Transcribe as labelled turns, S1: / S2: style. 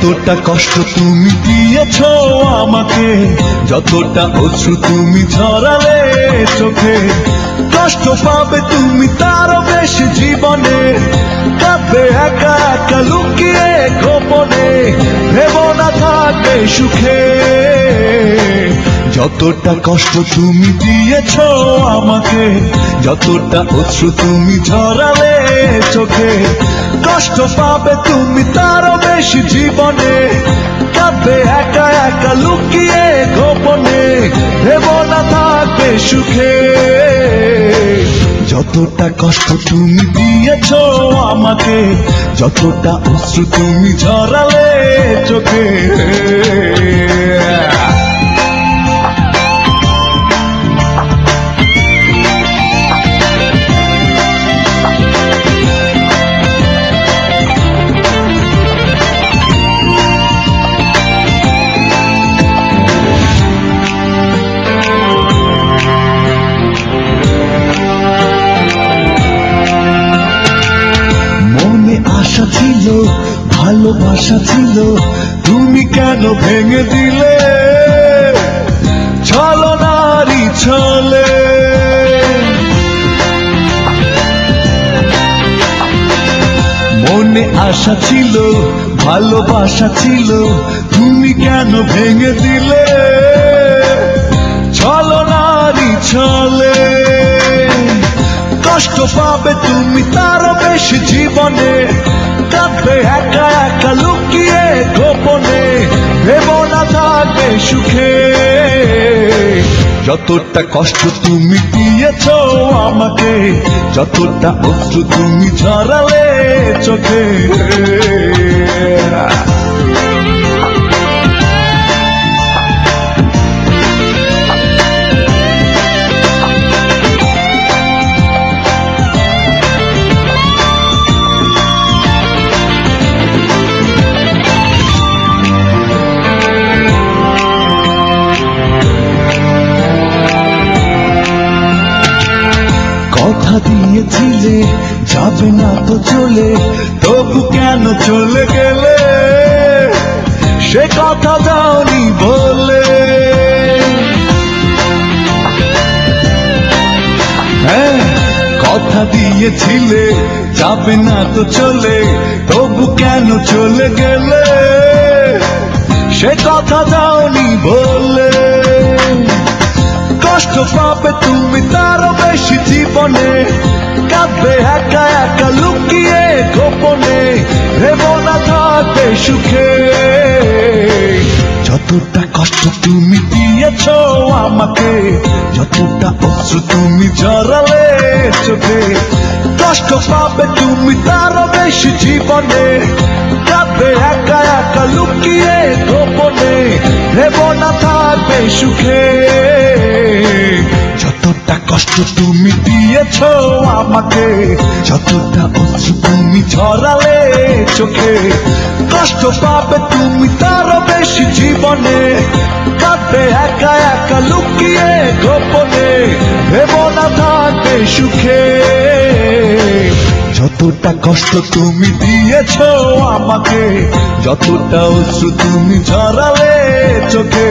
S1: যতটা কষ্ট তুমি দিয়েছো আমাকে, যতটা অশ্রু তুমি ঝরালে চোখে, কষ্ট পাবে তুমি তারও বেশি জীবনে, কাঁদবে একা একা লুকিয়ে গোপনে, ভেবো না থাকবে সুখে। যতটা কষ্ট তুমি দিয়েছো আমাকে, যতটা অশ্রু তুমি ঝরালে চোখে, কষ্ট পাবে তুমি তারও বেশি জীবনে, কাঁদবে একা একা লুকিয়ে গোপনে, ভেবো না থাকবে সুখে। যতটা কষ্ট তুমি দিয়েছো আমাকে, যতটা অশ্রু তুমি ঝরালে চোখে। আশা ছিল, ভালোবাসা ছিল, তুমি কেন ভেঙে দিলে ছলনারই ছলে। মনে আশা ছিল, ভালোবাসা ছিল, তুমি কেন ভেঙে দিলে ছলনারই ছলে। কষ্ট পাবে তুমি তারও বেশি জীবনে, কাঁদবে একা একা লুকিয়ে গোপনে, ভেবো না থাকবে সুখে। যতটা কষ্ট তুমি দিয়েছো আমাকে, যতটা অশ্রু তুমি ঝরালে চোখে। কথা দিয়েছিলে যাবে না তো চলে, তবু কেন চলে গেলে সে কথা দাওনি বলে। হ্যাঁ, কথা দিয়েছিলে যাবে না তো চলে, তবু কেন চলে গেলে সে কথা দাওনি বলে। কষ্ট পাবে তুমি তারও বেশি জীবনে, কাঁদবে একা একা লুকিয়ে গোপনে, ভেবো না থাকবে সুখে। যতটা কষ্ট তুমি দিয়েছো আমাকে, যতটা অশ্রু তুমি ঝরালে চোখে, কষ্ট পাবে তুমি তারও বেশি জীবনে, কাঁদবে একা একা লুকিয়ে গোপনে, ভেবো না থাকবে সুখে। যতটা কষ্ট তুমি দিয়েছো আমাকে, যতটা অশ্রু তুমি ঝরালে চোখে, কষ্ট পাবে তুমি তারও বেশি জীবনে, কাঁদবে একা একা লুকিয়ে গোপনে, ভেবো না থাকবে সুখে। যতটা কষ্ট তুমি দিয়েছো আমাকে, যতটা অশ্রু তুমি ঝরালে চোখে।